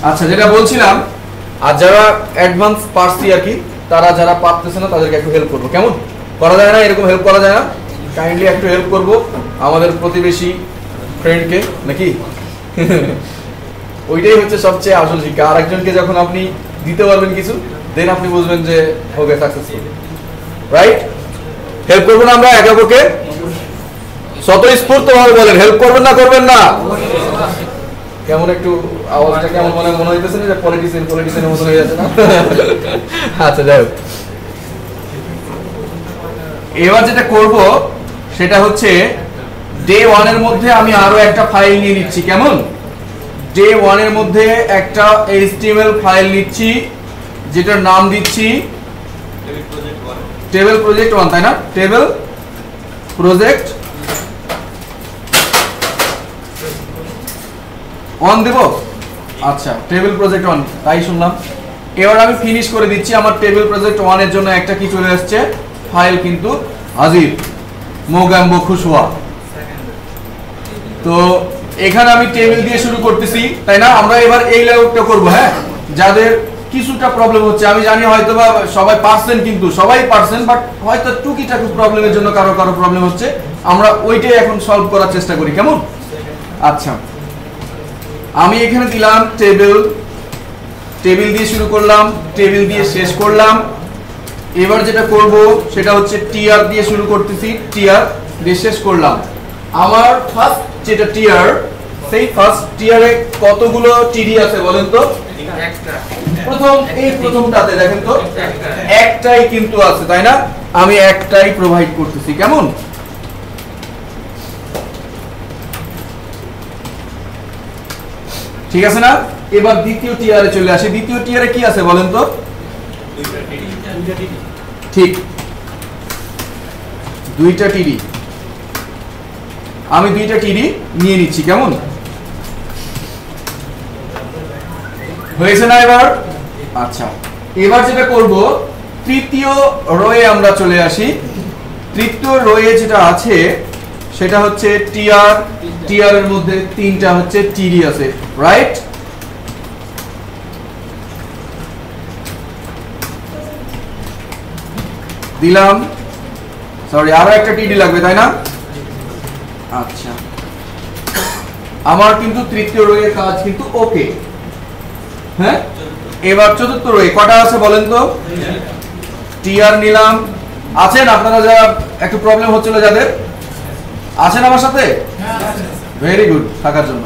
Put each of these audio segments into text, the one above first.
আচ্ছা, যেটা বলছিলাম, আর যারা অ্যাডভান্স পারছি আর কি, তারা যারা পারতেছে না তাদেরকে একটু হেল্প করবো। কেমন করা যায় না? এরকম হেল্প করা যায় না? কাইন্ডলি একটু হেল্প করবো আমাদের প্রতিবেশী ফ্রেন্ডকে, নাকি? ওইটাই হচ্ছে সবচেয়ে আসল শিক্ষা। আর একজনকে যখন আপনি দিতে পারবেন কিছু, দেন আপনি বুঝবেন যে হবে সাকসেসফুল, রাইট? হেল্প করবো না আমরা একে অপরকে? স্বতঃস্ফূর্ত ভাবে বলেন, হেল্প করবেন না করবেন না? কেমন একটু আওয়াজটা কেমন মনে হইতেছে না যে পলিটিশিয়ানের মতো হয়ে যাচ্ছে না? আচ্ছা, যাই হোক, এবার যেটা করব সেটা হচ্ছে ডে 1 এর মধ্যে আমি আরো একটা ফাইল নিয়ে নিচ্ছি। কেমন? ডে 1 এর মধ্যে একটা HTML ফাইল নিচ্ছি, যেটার নাম দিচ্ছি টেবিল প্রজেক্ট 1, তাই না? টেবিল প্রজেক্ট 1 দেব। আচ্ছা, টেবিল প্রজেক্ট 1, তাই শুনলাম। এবার আমি ফিনিশ করে দিচ্ছি। আমার টেবিল প্রজেক্ট 1 এর জন্য একটা কি চলে আসছে, ফাইল কিন্তু হাজির, মোগাম্বো খুশওয়া। তো এখানে আমি টেবিল দিয়ে শুরু করতেছি, তাই না? আমরা এবার এই লেআউটটা করব। হ্যাঁ, যাদের কিছুটা প্রবলেম হচ্ছে, আমি জানি হয়তো বা সবাই পারছেন, কিন্তু সবাই পারছেন, বাট হয়তো টুকিটাকি প্রবলেমের জন্য কারো প্রবলেম হচ্ছে, আমরা ওইটাই এখন সলভ করার চেষ্টা করি। কেমন? আচ্ছা, আমি এখানে দিলাম টেবিল, টেবিল দিয়ে শুরু করলাম, টেবিল দিয়ে শেষ করলাম। এবার যেটা করব সেটা হচ্ছে টিআর দিয়ে শুরু করতেছি, টিআর দিয়ে শেষ করলাম। আমার ফার্স্ট যেটা টিআর, সেই ফার্স্ট টিআরে কতগুলো টিডি আছে বলেন তো? প্রথমটাতে দেখেন তো, একটাই কিন্তু আছে, তাই না? আমি একটাই প্রোভাইড করতেছি। কেমন? ঠিক আছে না? এবার দ্বিতীয় টিআরে চলে আসি। দ্বিতীয় টিআরে কি আছে বলেন তো? ঠিক, 2টা টিডি। আমি 2টা টিডি নিয়ে নিচ্ছি। কেমন হয়েছে না এবার? আচ্ছা, এবার যেটা করব, তৃতীয় রোয়ে আমরা চলে আসি। তৃতীয় রোয়ে যেটা আছে সেটা হচ্ছে টিআর। টিআর এর মধ্যে 3টা হচ্ছে টিডি আছে, রাইট? দিলাম, সরি, আরো একটা টিডি লাগবে, তাই না? আচ্ছা, আমার কিন্তু তৃতীয় রোয়ের কাজ কিন্তু ওকে। হ্যাঁ, এবার চতুর্থ রোয়ে কটা আছে বলেন তো? টিআর নিলাম। আছেন আপনারা যারা একটু প্রবলেম হচ্ছিল, যাদের আছেন আমার সাথে? ভেরি গুড, থাকার জন্য।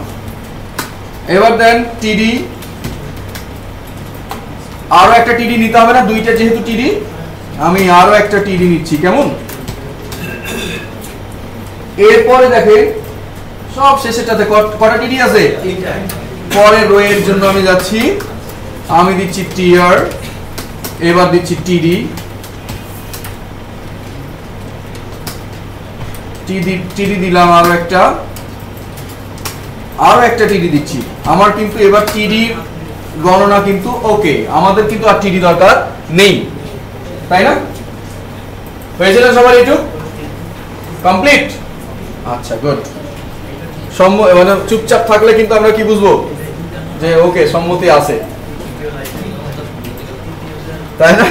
এবার দেন টিডি, আরো একটা টিডি নিতে হবে না? 2টা যেহেতু টিডি, আমি আরো একটা টিডি নিচ্ছি। কেমন? এরপরে দেখেন সব শেষেরটাতে কটা টিডি আছে? পরের রোয়ের জন্য আমি যাচ্ছি, আমি দিচ্ছি টিআর, এবার দিচ্ছি টিডি, টিডি দিলাম, আরো একটা টিডি দিচ্ছি। আমার কিন্তু এবার টিডির গণনা কিন্তু ওকে, আমাদের কিন্তু আর টিডি দরকার নেই, তাই না? হয়েছে না সবার? এইটুকু কমপ্লিট? আচ্ছা, গুড। মানে চুপচাপ থাকলে কিন্তু আমরা কি বুঝবো যে ওকে, সম্মতি আছে, তাই না?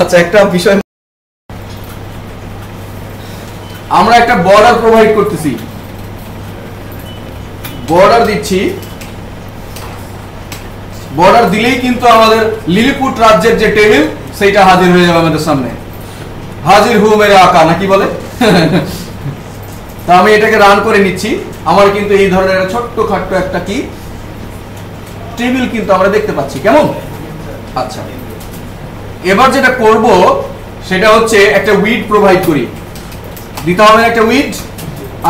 আচ্ছা, একটা বিষয়, আমরা একটা বর্ডার প্রোভাইড করতেছি, বর্ডার দিচ্ছি। বর্ডার দিলেই কিন্তু আমাদের লিলিপুট রাজ্যের যে টেবিল, সেইটা হাজির হয়ে যাবে আমাদের সামনে। হাজির হু মেরে আকা, নাকি বলে? তা আমি এটাকে রান করে নিচ্ছি। আমার কিন্তু এই ধরনের ছোট্ট খাট্ট একটা কি টেবিল কিন্তু আমরা দেখতে পাচ্ছি। কেমন? আচ্ছা, এবার যেটা করব সেটা হচ্ছে একটা উইড প্রোভাইড করি। দিতে হবে একটা উইড।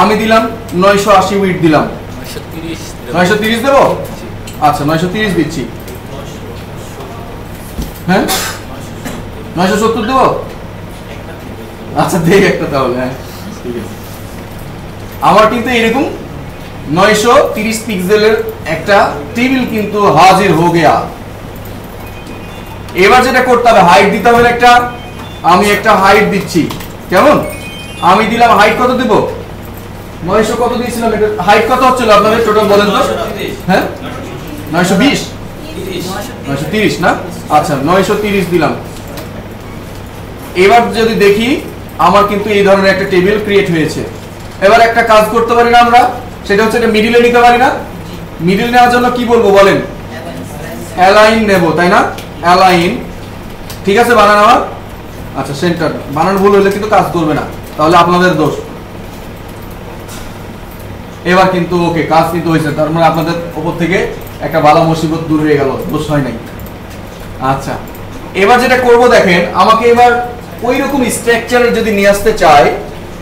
আমি দিলাম 980 উইড দিলাম। 930 দেবো? আচ্ছা, 930 দিচ্ছি। হ্যাঁ, 970 দেবো? আচ্ছা, দেখ একটা তাহলে। হ্যাঁ, ঠিক আছে। আমার কিন্তু এরকম 930 পিক্সেলের একটা টেবিল কিন্তু হাজির হয়ে গেয়া। এবার যেটা করতে হবে, হাইট দিতে হবে একটা। আমি একটা হাইট দিচ্ছি। কেমন? আমি দিলাম হাইট কত দেব? 900 কত দিয়েছিলাম? এটা হাইট কত হচ্ছিল আপনাদের টোটাল বলেন তো? হ্যাঁ 920 930 না? আচ্ছা 930 দিলাম। এবার যদি দেখি আমার কিন্তু এই ধরনের একটা টেবিল ক্রিয়েট হয়েছে। এবার একটা কাজ করতে পারি না আমরা, সেটা হচ্ছে এটা মিডলে নিতে পারি না? মিডল নেওয়ার জন্য কি বলবো বলেন? অ্যালাইন নেব, তাই না? অ্যালাইন, ঠিক আছে বানানো আমার? আচ্ছা সেন্টার বানানো ভুল হলে কিন্তু কাজ করবে না, তাহলে আপনাদের দোষ। এবার কিন্তু ওকে, কাজ কিন্তু হয়েছে, তার মানে আপনাদের উপর থেকে একটা বালা মুসিবত দূর হয়ে গেল, দোষ হয় নাই। আচ্ছা এবার যেটা করব দেখেন, আমাকে এবার ওই রকম স্ট্রাকচারে যদি নিয়ে আসতে চাই,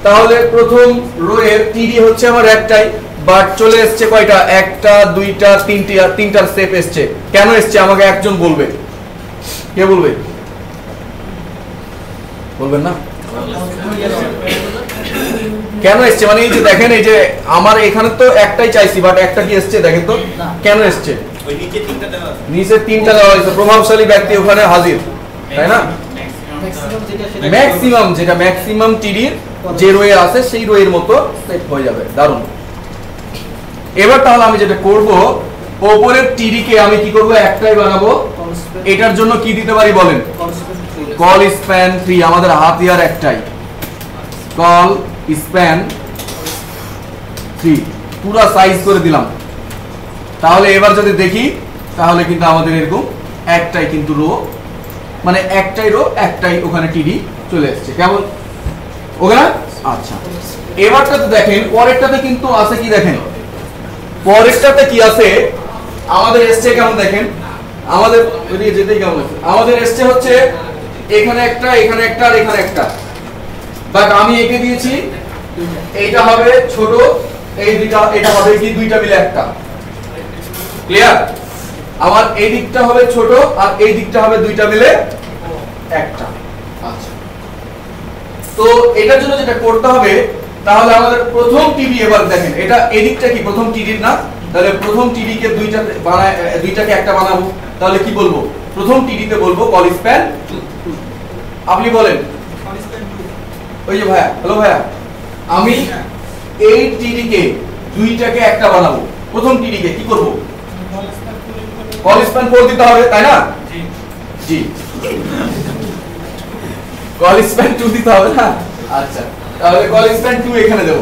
তাহলে প্রথম রো এর টিডি হচ্ছে আমার একটাই, বাট চলে এসছে কয়টা? একটা, দুইটা, তিনটি, আর তিনটার স্টেপ এসছে। কেন এসছে আমাকে একজন বলবে? কে বলবে? বলবেন না? কেন এসছে? মানে এই যে দেখেন, এই যে আমার এখানে তো একটাই চাইছি, বাট একটা কি এসছে দেখেন তো কেন এসছে? নিচে তিনটা দেওয়া হয়েছে, প্রভাবশালী ব্যক্তি ওখানে হাজির, তাই না? ম্যাক্সিমাম, যেটা ম্যাক্সিমাম টিডির যে রোয়ে আছে সেই রোয়ের মতো সেট হয়ে যাবে। দারুণ। এবার তাহলে আমি যেটা করব, উপরের টিডি কে আমি কি করব? একটাই বানাবো। এটার জন্য কি দিতে পারি বলেন? কল স্প্যান 3, আমাদের হাতিয়ার একটাই, কল স্প্যান 3 পুরো সাইজ করে দিলাম। তাহলে এবার যদি দেখি, তাহলে কিন্তু আমাদের এরকম একটাই কিন্তু রো, মানে একটাই রো, একটাই ওখানে টিডি চলে এসেছে। কেমন? ওকে না? আচ্ছা এবারটাতে দেখেন, পরেরটাতে কিন্তু আছে কি দেখেন, পরেরটাতে কি আছে আমাদের এসছে কেমন দেখেন, আমাদের ওইদিকে যেতেই কেমন আছে, আমাদের এসছে হচ্ছে এখানে একটা, এখানে একটা, আর এখানে একটা, বাট আমি এঁকে দিয়েছি এইটা হবে ছোট, এই দুইটা, এটা হবে কি দুইটা মিলে একটা। ক্লিয়ার? আমার এই দিকটা হবে ছোট আর এই দিকটা হবে দুইটা মিলে একটা। আচ্ছা তো এটার জন্য যেটা করতে হবে, তাহলে আমাদের প্রথম টিডি, এবার দেখেন এটা এদিকটা কি প্রথম টিডির না, তাহলে প্রথম টিডি কে দুইটা বানায়, দুইটাকে একটা বানাবো। তাহলে কি বলবো? প্রথম টিডিতে বলবো কল স্প্যান 2। আপনি বলেন। ওই যে ভাইয়া, হ্যালো ভাইয়া, আমি এই টিডি কে দুইটাকে একটা বানাবো, প্রথম টিডি কে কি করব? কল স্প্যান 4 দিতে হবে, তাই না? জি জি, কল স্প্যান 2 দিতে হবে না? আচ্ছা তাহলে কল স্প্যান 2 এখানে দেব।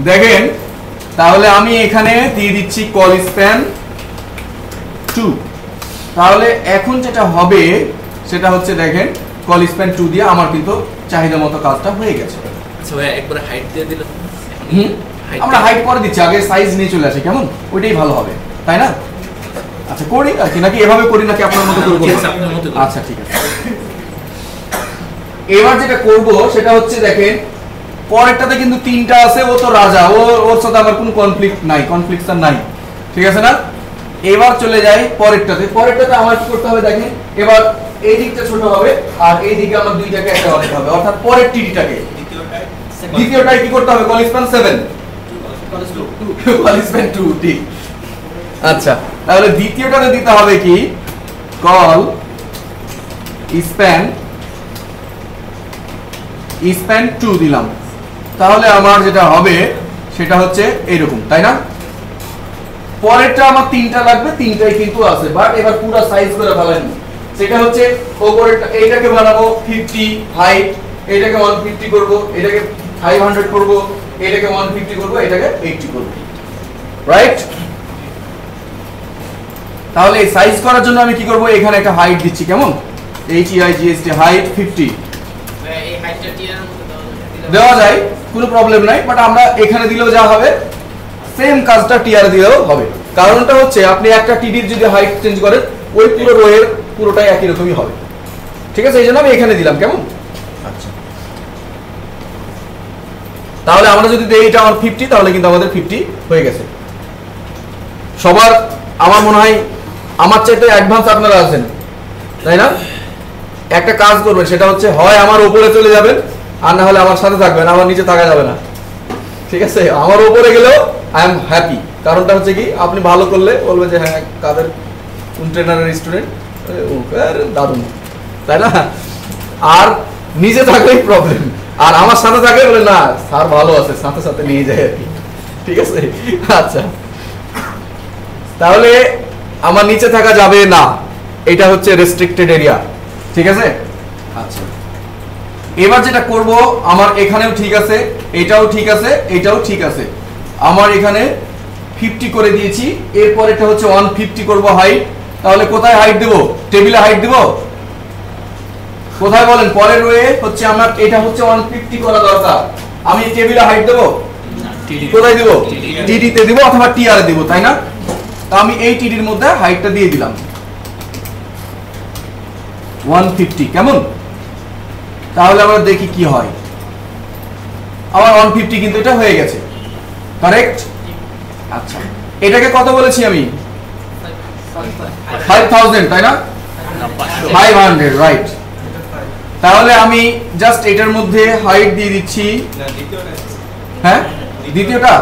দেখেন তাহলে আমি এখানে দিয়ে দিচ্ছি কল স্প্যান 2। তাহলে এখন যেটা হবে সেটা হচ্ছে দেখেন, কল স্প্যান 2 দিয়ে আমার কিন্তু চাহিদা মতো কাজটা হয়ে গেছে। আচ্ছা ভাই একবার হাইট দিয়ে দিলে? আমরা হাইট পরে দিচ্ছি, আগে সাইজ নিয়ে চলে আসি, কেমন? ওইটাই ভালো হবে, তাই না? আচ্ছা করি নাকি এভাবে করি, নাকি আপনার মতো করে করব? আচ্ছা ঠিক আছে। এবার যেটা করব সেটা হচ্ছে দেখেন, পরেরটাতে কিন্তু তিনটা আছে, ও তো রাজা, ওর সাথে আমার কোনো কনফ্লিক্ট নাই, কনফ্লিকশন নাই, ঠিক আছে না? এবার চলে যাই পরেরটাতে। পরেরটাতে আমার কি করতে হবে দেখেন, এবার এই দিকটা ছোট হবে আর এই দিকে আমার দুইটাকে একটা বানাতে হবে, অর্থাৎ পরের টিডিটাকে। দ্বিতীয়টায় কি করতে হবে? কল স্প্যান 7, কল স্প্যান 2, ঠিক। আচ্ছা তাহলে দ্বিতীয়টাতে দিতে হবে কি? কল স্প্যান 2 দিলাম। তাহলে আমার যেটা হবে সেটা হচ্ছে এইরকম, তাই না? পরেরটা আমার তিনটা লাগবে, তিনটাই কিন্তু আছে, বাট এবার পুরো সাইজ করে ফেলেন। সেটা হচ্ছে উপরেরটা, এইটাকে বানাবো 50 হাইট, এটাকে 150 করব, এটাকে 500 করব, এটাকে 150 করব, এটাকে 80 করব, রাইট? তাহলে এই সাইজ করার জন্য আমি কি করব? এখানে একটা হাইট দিচ্ছি, কেমন? HEIGHT height 50। এই হাইটটা টিয়ার মধ্যে দেওয়া যায়, কোনো প্রবলেম নাই, বাট আমরা এখানে দিলেও যা হবে সেম কাজটা টিআর দিলেও হবে। কারণটা হচ্ছে আপনি একটা টিডির যদি হাইট চেঞ্জ করেন, ওই পুরো রোয়ের পুরোটাই একই রকমই হবে, ঠিক আছে? এই জন্য আমি এখানে দিলাম, কেমন? আচ্ছা তাহলে আমরা যদি দেই এটা আমার 50, তাহলে কিন্তু আমাদের 50 হয়ে গেছে। সবার আমার মনে হয় আমার চাইতে অ্যাডভান্স আপনারা আছেন, তাই না? একটা কাজ করবেন, সেটা হচ্ছে হয় আমার উপরে চলে যাবেন, আর না হলে আমার সাথে থাকবেন, আমার নিচে থাকা যাবে না, ঠিক আছে? আমার উপরে গেলেও আই এম হ্যাপি। কারণটা হচ্ছে কি, আপনি ভালো করলে বলবে যে হ্যাঁ কাদের কোন ট্রেনারের স্টুডেন্ট, দারুণ, তাই না? আর নিজে থাকলেই প্রবলেম, আর আমার সাথে থাকে বলে না স্যার ভালো আছে, সাথে সাথে নিয়ে যায় আর কি, ঠিক আছে। আচ্ছা, তাহলে আমার নিচে থাকা যাবে না, এটা হচ্ছে রেস্ট্রিক্টেড এরিয়া, ঠিক আছে। আচ্ছা, এবার যেটা করব, আমার এখানেও ঠিক আছে, এটাও ঠিক আছে, এটাও ঠিক আছে, আমার এখানে 50 করে দিয়েছি, এরপর এটা হচ্ছে 150 করব হাইট। তাহলে কোথায় হাইট দেব? টেবিলে হাইট দেব কোথায় বলেন? পরের রোয়ে হচ্ছে আমার এটা হচ্ছে 150 করা দরকার, আমি টেবিলে হাইট দেব কোথায় দেব? টিডি তে দেব অথবা টিআর দেব, তাই না? তো আমি এই টিডির মধ্যে হাইটটা দিয়ে দিলাম 150, কেমন? তাহলে আমরা দেখি কি হয়। আমার 150 কিন্তু এটা হয়ে গেছে, কারেক্ট? আচ্ছা, এটাকে কত বলেছি আমি? 5000, তাই না? 500, রাইট। তাহলে আমি জাস্ট এটার মধ্যে হাইট দিয়ে দিচ্ছি, হ্যাঁ দ্বিতীয়টা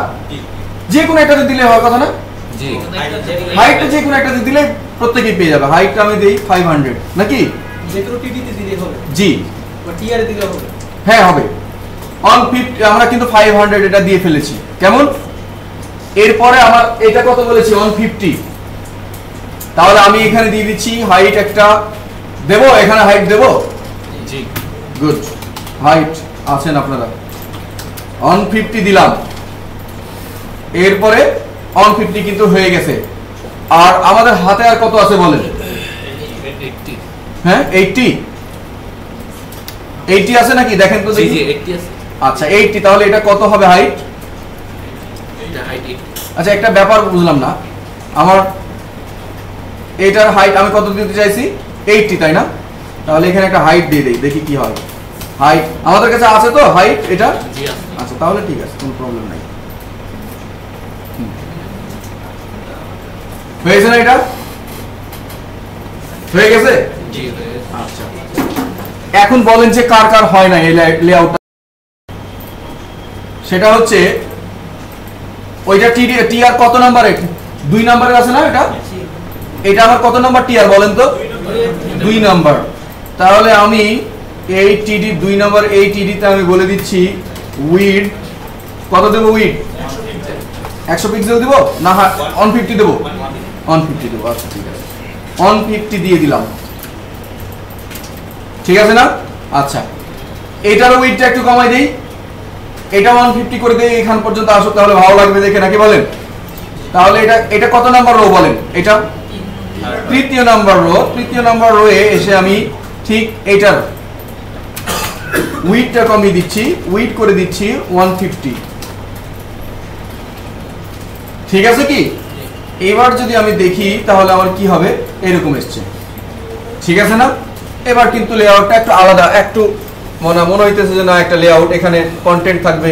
যে কোনো একটাতে দিলে হয় কথা না? জি, হাইটটা যে কোনো একটাতে দিলে প্রত্যেকেই পেয়ে যাবে। হাইটটা আমি দেই 500 নাকি? যে কোনো টিডিতে দিলে হবে, জি, বা টিআরে দিলে হবে। হ্যাঁ হবে। 150 আমরা কিন্তু 500 এটা দিয়ে ফেলেছি, কেমন? এরপরে আমার এটা কত বলেছি? 150। তাহলে আমি এখানে দিয়ে দিচ্ছি হাইট একটা দেব, এখানে হাইট দেব, জি, গুড। হাইট আছেন আপনারা, 150 দিলাম, এরপরে 150 কিন্তু হয়ে গেছে। আর আমাদের হাতে আর কত আছে বলেন? 80, হ্যাঁ 80 আছে নাকি? দেখেন তো জি দেখি। জি 80 আছে, আচ্ছা 80, তাহলে এটা কত হবে হাইট? এটা হাইট 80। আচ্ছা, একটা ব্যাপার বুঝলাম না, আমার এটার হাইট আমি কত দিতে চাইছি? 80, তাই না? তাহলে এখানে একটা হাইট দিয়ে দেই, দেখি কি হয়। হাইট আমাদের কাছে আছে তো হাইট এটা? জি আছে। আচ্ছা, তাহলে ঠিক আছে, কোনো প্রবলেম নাই। হয়েছে না? এটা হয়ে গেছে? জি হয়ে গেছে। আচ্ছা, এখন বলেন যে কার কার হয় না এই লেআউটটা? সেটা হচ্ছে ওইটা টিআর কত নাম্বারে? 2 নাম্বারে আছে না এটা? এটা আমার কত নাম্বার টিআর বলেন তো? 2 নাম্বার। তাহলে আমি এই টিডি 2 নাম্বার, এই টিডিতে আমি বলে দিচ্ছি উইড কত দেব? উইড 100 পিক্সেল দেব না 150 দেব? 150 দেব। আচ্ছা ঠিক আছে, 150 দিয়ে দিলাম, ঠিক আছে না? আচ্ছা, এটারও উইডটা একটু কমাই দেই, এটা 150 করে দেই, এখান পর্যন্ত আসুক, তাহলে ভালো লাগবে দেখে, নাকি বলেন? তাহলে এটা কত নাম্বার রো বলেন? এটা তৃতীয় নাম্বার রো। তৃতীয় নাম্বার রোয়ে এসে আমি ঠিক এটার উইডটা কমিয়ে দিচ্ছি, উইড করে দিচ্ছি 150, ঠিক আছে কি? এবার যদি আমি দেখি তাহলে আমার কি হবে? এরকম এসছে, ঠিক আছে না? এবার কিন্তু লেআউটটা একটু আলাদা, একটু মনে হইতেছে যে না একটা লেআউট, এখানে কন্টেন্ট থাকবে,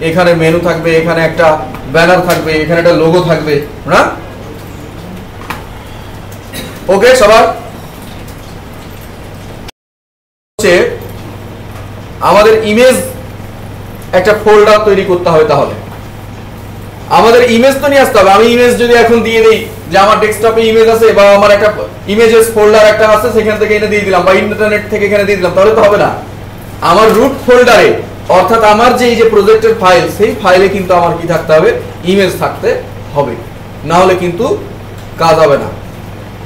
এখানে মেনু থাকবে, এখানে একটা ব্যানার থাকবে, এখানে একটা লোগো থাকবে না? ওকে সবার? হচ্ছে আমাদের ইমেজ একটা ফোল্ডার তৈরি করতে হবে, তাহলে আমাদের ইমেজ তো নিয়ে আসতে হবে। আমি ইমেজ যদি এখন দিয়ে দিই যে আমার ডেস্কটপে ইমেজ আছে বা আমার একটা ইমেজেস ফোল্ডার একটা আছে, সেখান থেকে এনে দিয়ে দিলাম বা ইন্টারনেট থেকে এখানে দিয়ে দিলাম, তাহলে তো হবে না। আমার রুট ফোল্ডারে, অর্থাৎ আমার যে এই যে প্রজেক্টের ফাইল, সেই ফাইলে কিন্তু আমার কি থাকতে হবে? ইমেজ থাকতে হবে, না হলে কিন্তু কাজ হবে না।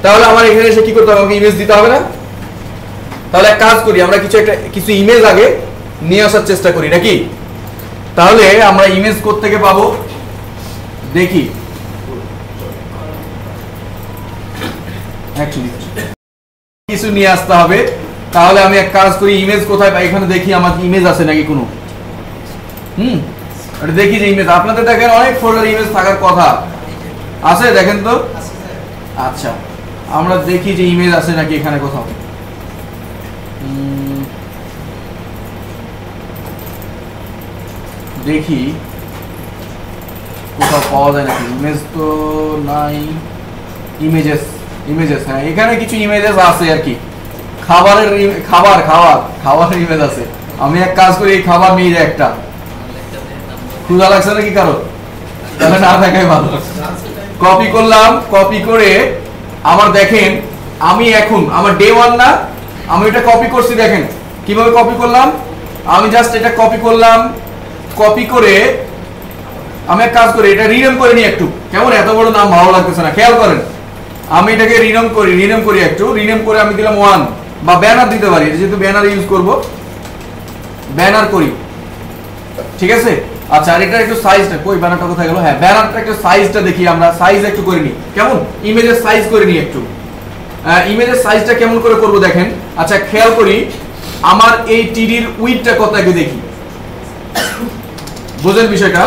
তাহলে আমার এখানে এসে কি করতে হবে? আমাকে ইমেজ দিতে হবে না? তাহলে এক কাজ করি, আমরা কিছু ইমেজ আগে নিয়ে আসার চেষ্টা করি নাকি? তাহলে আমরা ইমেজ কোত্থেকে পাবো দেখি। কিছু নিয়ে আসতে হবে। তাহলে আমি এক কাজ করি, ইমেজ কোথায় পাই? এখানে দেখি আমার ইমেজ আছে নাকি কোনো। দেখি যে ইমেজ, আপনাদের দেখেন অনেক ফোল্ডার ইমেজ থাকার কথা আছে, দেখেন তো। আচ্ছা, আমরা দেখি যে ইমেজ আছে নাকি এখানে কোথাও। দেখি কোথাও পাওয়া যায় নাকি ইমেজ, তো নাই। ইমেজেস, হ্যাঁ এখানে কিছু ইমেজেস আছে আর কি। খাবারের খাবার ইমেজ আছে। আমি এক কাজ করি, এই খাবার নিয়ে যাই একটা। ক্ষুধা লাগছে নাকি কারো? তাহলে না থাকাই ভালো। কপি করলাম, কপি করে আমার দেখেন আমি এখন আমার ডে 1 না, আমি এটা কপি করছি, দেখেন কিভাবে কপি করলাম। আমি জাস্ট এটা কপি করলাম, কপি করে আমি এক কাজ করি, এটা রিনেম করে নিই একটু, কেমন এত বড় নাম ভালো লাগতেছে না, খেয়াল করেন আমি এটাকে রিনেম করি একটু, রিনেম করে আমি দিলাম 1 বা ব্যানার দিতে পারি, যেহেতু ব্যানার ইউজ করব, ব্যানার করি, ঠিক আছে। আচ্ছা আর এটা একটু সাইজটা কই, ব্যানারটা কোথায় গেল, হ্যাঁ ব্যানারটা একটু সাইজটা দেখি, আমরা সাইজ একটু করে নিই, কেমন ইমেজের সাইজ করে নিই একটু, ইমেজের সাইজটা কেমন করে করব দেখেন। আচ্ছা খেয়াল করি আমার এই টিডির উইডথটা কত আগে দেখি, বুঝেন বিষয়টা,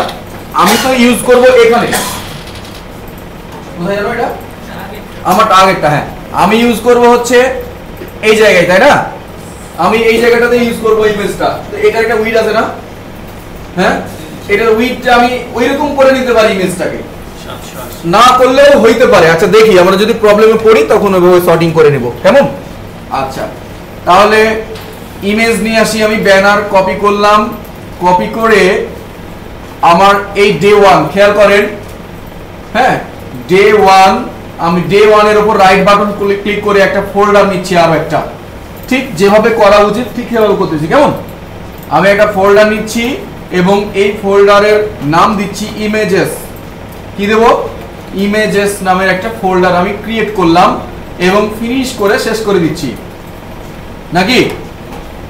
আমি তো ইউজ করব এখানে, কোথায় যাবে এটা, আমার টার্গেটটা, হ্যাঁ আমি ইউজ করব হচ্ছে এই জায়গায়, তাই না, আমি এই জায়গাটাতে ইউজ করব ইমেজটা, তো এটা একটা উইড আছে না, হ্যাঁ এটার উইডটা আমি ওইরকম করে নিতে পারি ইমেজটাকে, না করলেও হইতে পারে। আচ্ছা দেখি আমরা যদি প্রবলেমে পড়ি তখন ওইভাবে সর্টিং করে নেব, কেমন। আচ্ছা তাহলে ইমেজ নিয়ে আসি, আমি ব্যানার কপি করলাম, কপি করে আমার এই ডে 1 খেয়াল করেন, হ্যাঁ ডে 1, আমি ডে 1 এর উপর রাইট বাটন ক্লিক করে একটা ফোল্ডার নিচ্ছি, আর একটা ঠিক যেভাবে করা উচিত ঠিক সেভাবে করতেছি, কেমন। আমি একটা ফোল্ডার নিচ্ছি এবং এই ফোল্ডারের নাম দিচ্ছি ইমেজেস, কি দেব, ইমেজেস নামের একটা ফোল্ডার আমি ক্রিয়েট করলাম এবং ফিনিশ করে শেষ করে দিচ্ছি নাকি।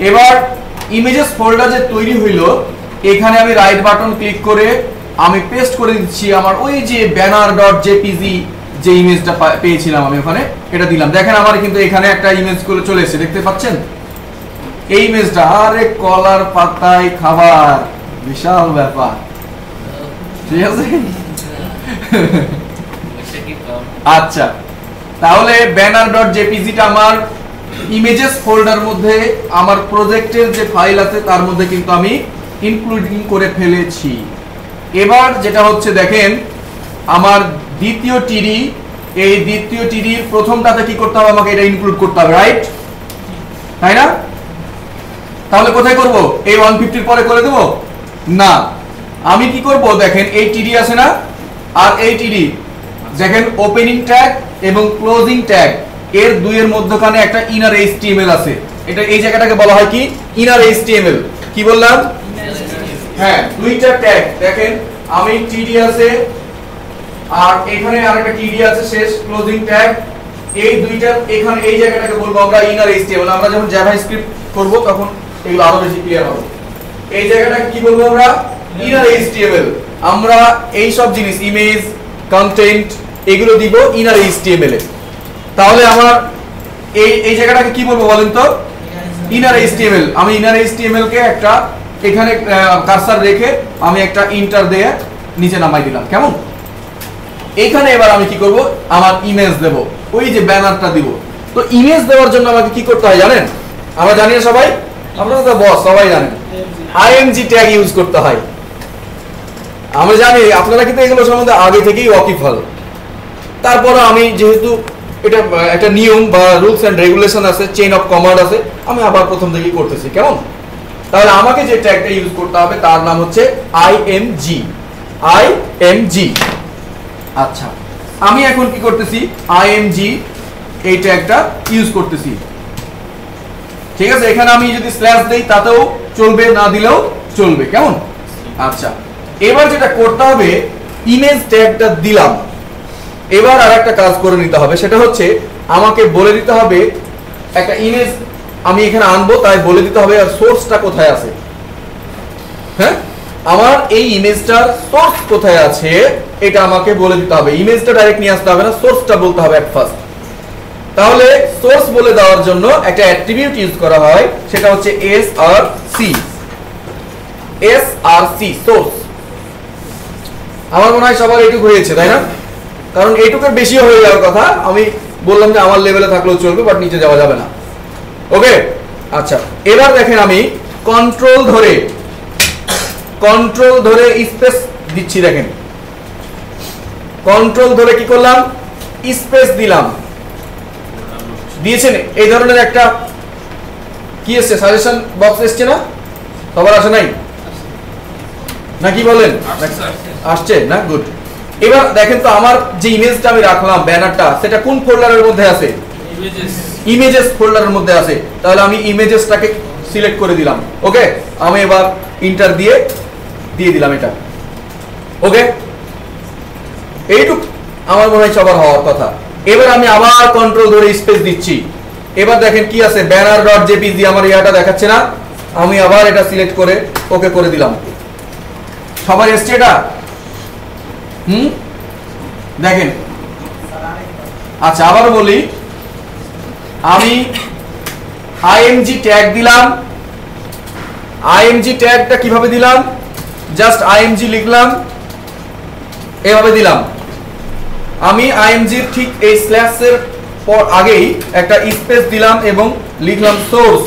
এবার ইমেজেস ফোল্ডার যে তৈরি হইলো, এখানে আমি রাইট বাটন ক্লিক করে আমি পেস্ট করে দিচ্ছি আমার ওই যে banner.jpg যে ইমেজটা পেয়েছিলাম আমি ওখানে, এটা দিলাম, দেখেন আমার কিন্তু এখানে একটা ইমেজ করে চলে এসেছে, দেখতে পাচ্ছেন এই ইমেজটা, আরে কলার পাতায় খাবার, বিশাল ব্যাপার, ঠিক আছে। আচ্ছা তাহলে banner.jpg টা আমার ইমেজেস ফোল্ডার মধ্যে আমার প্রজেক্টের যে ফাইল আছে তার মধ্যে কিন্তু আমি ইনক্লুডিং করে ফেলেছি। এবার যেটা হচ্ছে দেখেন আমার দ্বিতীয় টিডি, এই দ্বিতীয় টিডির প্রথমটাতে কি করতে হবে, আমাকে এটা ইনক্লুড করতে হবে, রাইট, তাই না। তাহলে কোথায় করব, এই 150 পরে করে দেব না, আমি কি করব দেখেন এই টিডি আছে না, আর এই টিডি দেখেন ওপেনিং ট্যাগ এবং ক্লোজিং ট্যাগ এর দুইয়ের মধ্যখানে একটা ইনার এইচটিএমএল আছে, এটা এই জায়গাটাকে বলা হয় কি ইনার এইচটিএমএল, কি বললাম, হ্যাঁ দুইটা ট্যাগ দেখেন, আমি টিডি আছে আর এখানে আরেকটা টিডি আছে শেষ ক্লোজিং ট্যাগ, এই দুইটা এখানে এই জায়গাটাকে বলবো আমরা ইনার এইচটিএমএল, আমরা যখন জাভাস্ক্রিপ্ট করব তখন এগুলো আরো বেশি ক্লিয়ার হবে, এই জায়গাটাকে কি বলবো আমরা ইনার এইচটিএমএল, আমরা এই সব জিনিস ইমেজ কন্টেন্ট এগুলো দিব ইনার এইচটিএমএল এ। তাহলে আমার এই জায়গাটাকে কি বলবো বলেন তো, ইনার এইচটিএমএল, আমি ইনার এইচটিএমএল কে একটা এখানে কার্সার রেখে আমি একটা ইন্টার দিয়ে নিচে নামাই দিলাম, কেমন। এখানে এবার আমি কি করব, আমার ইমেজ দেব, ওই যে ব্যানারটা দিব, তো ইমেজ দেওয়ার জন্য আমাকে কি করতে হয় জানেন, আমরা জানি না সবাই, আপনারা তো বস সবাই জানেন, আইএমজি ট্যাগ ইউজ করতে হয়, আমি জানি আপনারা কিন্তু এগুলো সম্বন্ধে আগে থেকেই ওয়াকিফল, তারপরে আমি যেহেতু এটা একটা নিয়ম বা রুলস এন্ড রেগুলেশন আছে, চেইন অফ কমান্ড আছে, আমি আবার প্রথম থেকেই করতেছি, কেমন। তাহলে আমাকে যে ট্যাগটা ইউজ করতে হবে তার নাম হচ্ছে আইএমজি, আইএমজি। আচ্ছা আমি এখন কি করতেছি, আইএমজি এই ট্যাগটা ইউজ করতেছি, ঠিক আছে। এখানে আমি যদি স্ল্যাশ দেই তাতেও চলবে, না দিলেও চলবে, কেমন। আচ্ছা এবার যেটা করতে হবে, ইমেজ ট্যাগটা দিলাম, এবার আরেকটা কাজ করে নিতে হবে, সেটা হচ্ছে আমাকে বলে দিতে হবে একটা ইমেজ আমি এখানে আনবো, তাই বলে দিতে হবে আর সোর্সটা কোথায় আছে, হ্যাঁ আমার এই ইমেজটার সোর্স কোথায় আছে এটা আমাকে বলে দিতে হবে, ইমেজটা ডাইরেক্ট নিয়ে আসতে হবে না, সোর্সটা বলতে হবে এট ফার্স্ট। তাহলে সোর্স বলে দেওয়ার জন্য একটা অ্যাট্রিবিউট ইউজ করা হয়, সেটা হচ্ছে এসআরসি, এসআরসি সোর্স। আমার মনে হয় সবার এইটুকু হয়েছে, তাই না, কারণ এইটুকুর বেশি হয়ে যাওয়ার কথা, আমি বললাম যে আমার লেভেলে থাকলেও চলবে, বাট নিচে যাওয়া যাবে না, ওকে। আচ্ছা এবার দেখেন আমি কন্ট্রোল ধরে স্পেস দিচ্ছি, দেখেন কন্ট্রোল ধরে কি করলাম, স্পেস দিলাম, দিয়েছেন এই ধরনের একটা কি এসছে, সাজেশন বক্স এসছে না, সবার আসে নাই না, কি বলেন, আসছে না, গুড। এবার দেখেন তো আমার যে ইমেজটা আমি রাখলাম ব্যানারটা, সেটা কোন ফোল্ডারের মধ্যে আছে, ইমেজেস ফোল্ডারের মধ্যে আছে, তাহলে আমি ইমেজেসটাকে সিলেক্ট করে দিলাম। ওকে, আমি এবার ইন্টার দিয়ে দিলাম এটা। ওকে, এইটুক আমার মনে হয় সবার হওয়ার কথা। এবার আমি আবার কন্ট্রোল ধরে স্পেস দিচ্ছি। এবার দেখেন কি আছে, ব্যানার ডট জেপিজি আমার ইয়াটা দেখাচ্ছে না, আমি আবার এটা সিলেক্ট করে ওকে করে দিলাম। সবার এসছে এটা? দেখেন, আচ্ছা আবার বলি, আমি আইএমজি ট্যাগ দিলাম। আইএমজি ট্যাগটা কিভাবে দিলাম, জাস্ট আইএমজি লিখলাম, এভাবে দিলাম। আমি আইএমজির ঠিক এই স্ল্যাশের পর আগেই একটা স্পেস দিলাম এবং লিখলাম সোর্স।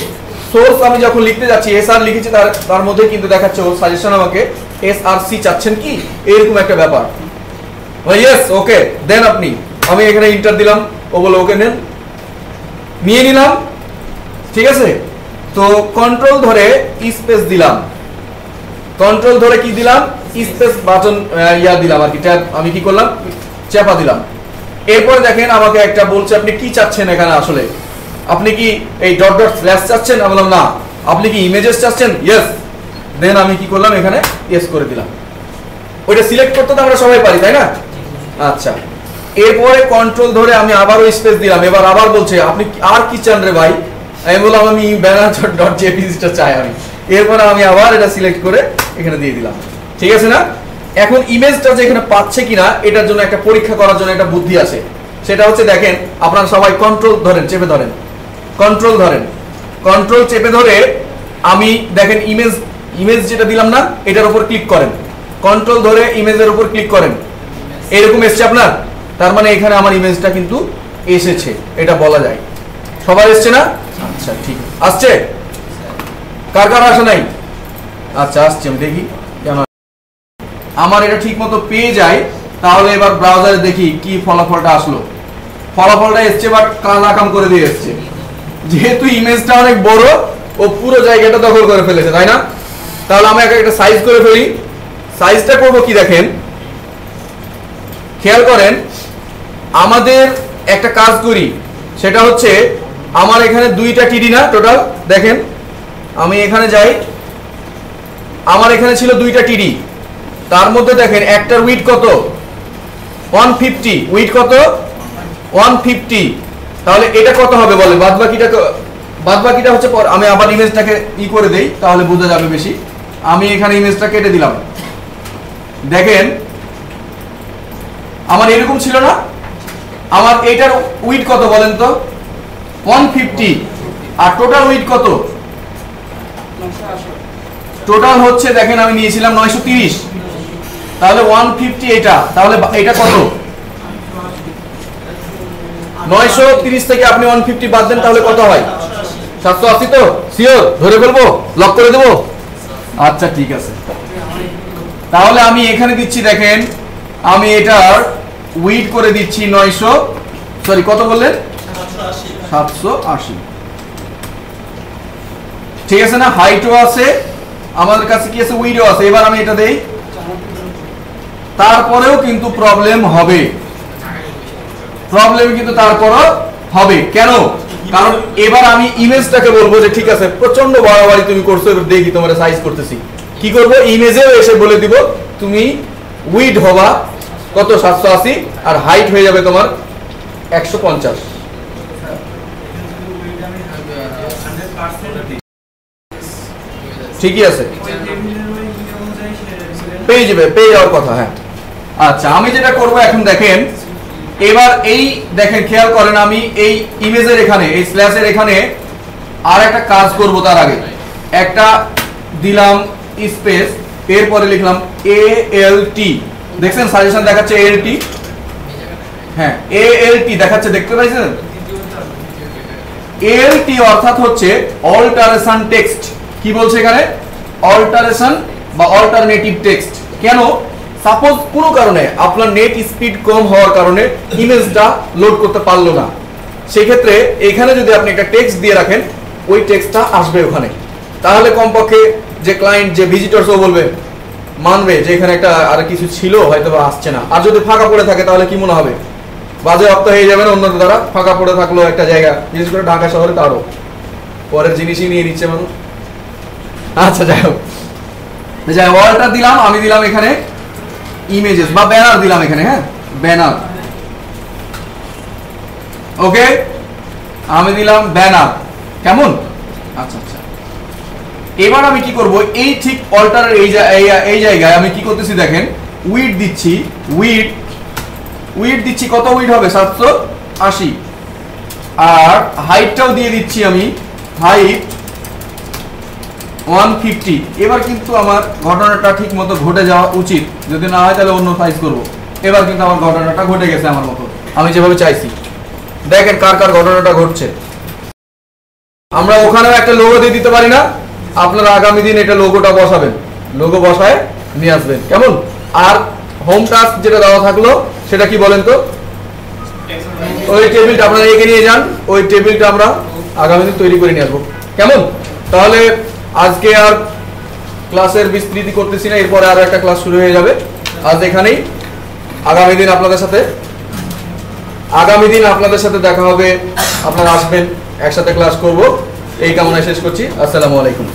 সোর্স আমি যখন লিখতে যাচ্ছি, এসআর লিখেছি, তার মধ্যে কিন্তু দেখাচ্ছে ওর সাজেশন আমাকে এসআরসি চাচ্ছেন কি, এরকম একটা ব্যাপার। ইয়েস, ওকে দেন আপনি, আমি এখানে ইন্টার দিলাম, ও বলে ওকে নেন, নিয়ে নিলাম। ঠিক আছে, তো কন্ট্রোল ধরে স্পেস দিলাম, কন্ট্রোল ধরে কি দিলাম, স্পেস বাটন ইয়া দিলাম আর কি, ট্যাব আমি কি করলাম, চাপা দিলাম। এরপর দেখেন আমাকে একটা বলছে আপনি কি চাচ্ছেন এখানে, আসলে আপনি কি এই ডট ডট স্ল্যাশ চাচ্ছেন, আমি বললাম না। আপনি কি ইমেজেস চাচ্ছেন, ইয়েস। দেন আমি কি করলাম, এখানে ইয়েস করে দিলাম। ওইটা সিলেক্ট করতে তো আমরা সবাই পারি, তাই না? আচ্ছা, এরপরে কন্ট্রোল ধরে আমি আবারও স্পেস দিলাম। এবার আবার বলছে আপনি আর কি চান রে ভাই, আমি বললাম আমি ব্যানার ডট জেপিজিটা চাই আমি। এরপরে আমি আবার এটা সিলেক্ট করে এখানে দিয়ে দিলাম। ঠিক আছে না? এখন ইমেজটা যে এখানে পাচ্ছে কিনা এটার জন্য একটা পরীক্ষা করার জন্য একটা বুদ্ধি আছে। সেটা হচ্ছে, দেখেন আপনারা সবাই কন্ট্রোল ধরেন, চেপে ধরেন, কন্ট্রোল ধরেন, কন্ট্রোল চেপে ধরে আমি দেখেন ইমেজ যেটা দিলাম না, এটার উপর ক্লিক করেন, কন্ট্রোল ধরে ইমেজের উপর ক্লিক করেন। এরকম এসছে আপনার, তার মানে এখানে আমার ইমেজটা কিন্তু এসেছে, এটা বলা যায়। সবার এসছে না? আচ্ছা ঠিক আসছে, কার কার আসে নাই? আচ্ছা আসছে, আমি দেখি কেন আমার এটা ঠিক মতো পেয়ে যায়। তাহলে এবার ব্রাউজারে দেখি কি ফলাফলটা আসলো। ফলাফলটা এসছে, বাট কালা কাম করে দিয়ে এসছে। যেহেতু ইমেজটা অনেক বড়, ও পুরো জায়গাটা দখল করে ফেলেছে, তাই না? তাহলে আমি একটা সাইজ করে ফেলি। সাইজটা করবো কি দেখেন, খেয়াল করেন, আমাদের একটা কাজ করি, সেটা হচ্ছে আমার এখানে 2টা টিডি না টোটাল, দেখেন আমি এখানে যাই, আমার এখানে ছিল 2টা টিডি, তার মধ্যে দেখেন একটার উইড কত, 150, উইড কত 150। তাহলে এটা কত হবে বলে, বাদবাকিটা হচ্ছে আমি আবার ইমেজটাকে করে দেই, তাহলে বোঝা যাবে বেশি। আমি এখানে ইমেজটা কেটে দিলাম, দেখেন আমার এরকম ছিল না, আমার এটার উইড কত বলেন তো, 150, আর টোটাল উইড কত, টোটাল হচ্ছে দেখেন আমি নিয়েছিলাম 930, তাহলে 150 এটা, তাহলে এটা কত, 930 থেকে আপনি 150 বাদ দেন, তাহলে কত হয়, 780। তো শিওর, ধরে ফেলবো, লক করে দেবো? আচ্ছা ঠিক আছে, তাহলে আমি এখানে দিচ্ছি, দেখেন আমি এটার উইড করে দিচ্ছি 900, সরি কত বললেন, 780। ঠিক আছে না? হাইটও আছে আমাদের কাছে, কি আছে, উইডও আছে। এবার আমি এটা দেই, তারপরেও কিন্তু প্রবলেম হবে, প্রবলেম কিন্তু তারপরও হবে। কেন? কারণ এবার আমি ইমেজটাকে বলবো যে ঠিক আছে প্রচন্ড বাড়াবাড়ি তুমি করছো, এবার দেখি তোমার সাইজ করতেছি। কি করব, ইমেজেও এসে বলে দিব তুমি উইড হবা কত, 780, আর হাইট হয়ে যাবে তোমার 150। ঠিকই আছে, পেয়ে যাবে, পেয়ে যাওয়ার কথা। হ্যাঁ আচ্ছা, আমি যেটা করব এখন দেখেন, এবার এই দেখেন খেয়াল করেন, আমি এই ইমেজের এখানে, এই স্ল্যাশের এখানে আর একটা কাজ করব। তার আগে একটা দিলাম স্পেস, এরপরে লিখলাম ALT, দেখছেন সাজেশন দেখাচ্ছে ALT, হ্যাঁ ALT দেখাচ্ছে, দেখতে পাইছেন? ALT অর্থাৎ হচ্ছে অল্টারেশন টেক্সট। কি বলছে এখানে, অল্টারেশন বা অল্টারনেটিভ টেক্সট। কেন? সাপোজ কোনো কারণে আপনার নেট স্পিড কম হওয়ার কারণে ইমেজটা লোড করতে পারলো না, সেই ক্ষেত্রে এখানে যদি আপনি একটা টেক্সট দিয়ে রাখেন, ওই টেক্সটটা আসবে ওখানে। তাহলে কমপক্ষে যে ক্লায়েন্ট, যে ভিজিটরসও বলবে, মানবে যে এখানে একটা আর কিছু ছিল, হয়তো বা আসছে না। আর যদি ফাঁকা পড়ে থাকে তাহলে কি মনে হবে, বাজে অর্থ হয়ে যাবে না অন্যদের দ্বারা। ফাঁকা পড়ে থাকলো একটা জায়গা, বিশেষ করে ঢাকা শহরে তো আরো পরের জিনিসই নিয়ে নিচ্ছে মানুষ। আচ্ছা যাই হোক, ওয়ালটা দিলাম, আমি দিলাম এখানে ইমেজেস বা ব্যানার দিলাম এখানে, হ্যাঁ ব্যানার। ওকে, আমি দিলাম ব্যানার, কেমন? আচ্ছা আচ্ছা, এবার আমি কি করব, এই ঠিক অল্টারের এই জায়গায় আমি কি করতেছি দেখেন, উইড দিচ্ছি, উইড দিচ্ছি, কত উইড হবে? 780। আর হাইটটাও দিয়ে দিচ্ছি আমি, হাইট 150। এবার কিন্তু আমার ঘটনাটা ঠিক মতো ঘটে যাওয়া উচিত, যদি না হয় তাহলে অন্য সাইজ করব। এবার কিন্তু আমার ঘটনাটা ঘটে গেছে আমার মতো, আমি যেভাবে চাইছি। দেখেন কার কার ঘটনাটা ঘটছে। আমরা ওখানেও একটা লোগো দিয়ে দিতে পারি না? আপনারা আগামী দিন এটা লোগোটা বসাবেন, লোগো বসায় নিয়ে আসবেন, কেমন? আর হোম টাস্ক যেটা দেওয়া থাকলো সেটা কি বলেন তো? ওই টেবিলটা আপনারা এগিয়ে নিয়ে যান, ওই টেবিলটা আমরা আগামী দিন তৈরি করে নিয়ে আসবো, কেমন? তাহলে আজকে আর ক্লাসের বিস্তৃতি করতেছি না, এরপরে আরো একটা ক্লাস শুরু হয়ে যাবে। আজ এখানেই, আগামী দিন আপনাদের সাথে দেখা হবে, আপনারা আসবেন, একসাথে ক্লাস করব। এই কামনায় শেষ করছি। আসসালামু আলাইকুম।